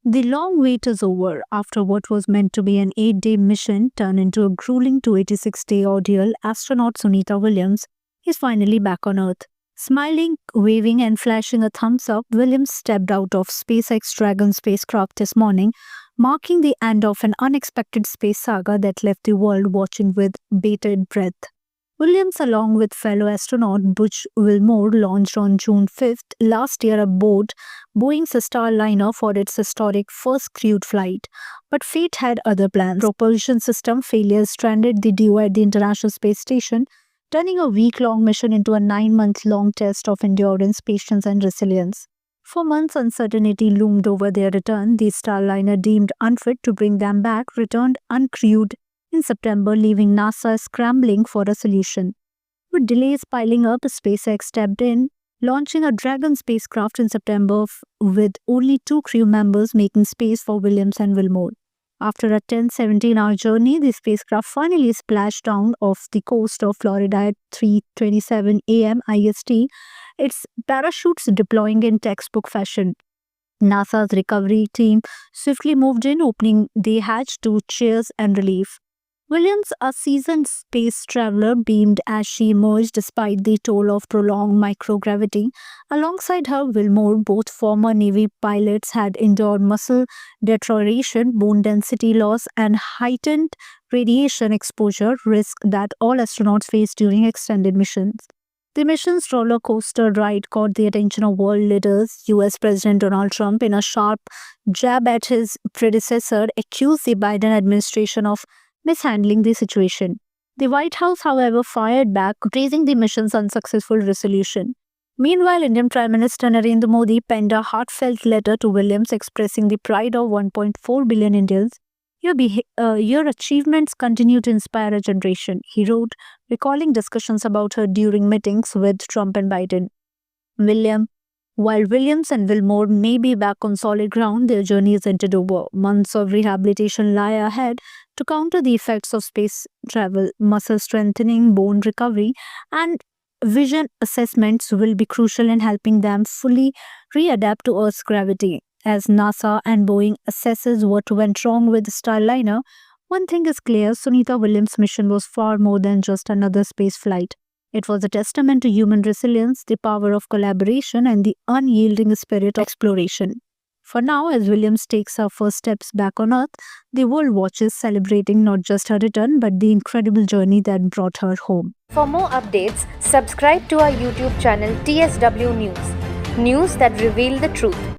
The long wait is over after what was meant to be an 8-day mission turned into a grueling 286-day ordeal. Astronaut Sunita Williams is finally back on Earth. Smiling, waving, and flashing a thumbs up, Williams stepped out of SpaceX Dragon spacecraft this morning, marking the end of an unexpected space saga that left the world watching with bated breath. Williams, along with fellow astronaut Butch Wilmore, launched on June 5th last year aboard Boeing's Starliner for its historic first crewed flight. But fate had other plans. Propulsion system failures stranded the duo at the International Space Station, turning a week-long mission into a 9-month-long test of endurance, patience, and resilience. For months, uncertainty loomed over their return. The Starliner, deemed unfit to bring them back, returned uncrewed in September, leaving NASA scrambling for a solution. With delays piling up, SpaceX stepped in, launching a Dragon spacecraft in September with only 2 crew members, making space for Williams and Wilmore. After a 17-hour journey, the spacecraft finally splashed down off the coast of Florida at 3:27 a.m. IST, its parachutes deploying in textbook fashion. NASA's recovery team swiftly moved in, opening the hatch to cheers and relief. Williams, a seasoned space traveler, beamed as she emerged despite the toll of prolonged microgravity. Alongside her, Wilmore, both former Navy pilots, had endured muscle deterioration, bone density loss, and heightened radiation exposure risk that all astronauts face during extended missions. The mission's roller coaster ride caught the attention of world leaders. US President Donald Trump, in a sharp jab at his predecessor, accused the Biden administration of mishandling the situation. The White House, however, fired back, praising the mission's unsuccessful resolution. Meanwhile, Indian Prime Minister Narendra Modi penned a heartfelt letter to Williams expressing the pride of 1.4 billion Indians. Your achievements continue to inspire a generation, he wrote, recalling discussions about her during meetings with Trump and Biden. While Williams and Wilmore may be back on solid ground, their journey isn't over. Months of rehabilitation lie ahead to counter the effects of space travel. Muscle strengthening, bone recovery, and vision assessments will be crucial in helping them fully readapt to Earth's gravity. As NASA and Boeing assesses what went wrong with the Starliner, one thing is clear: Sunita Williams' mission was far more than just another space flight. It was a testament to human resilience, the power of collaboration, and the unyielding spirit of exploration. For now, as Williams takes her first steps back on Earth, the world watches, celebrating not just her return, but the incredible journey that brought her home. For more updates, subscribe to our YouTube channel TSW News. News that reveal the truth.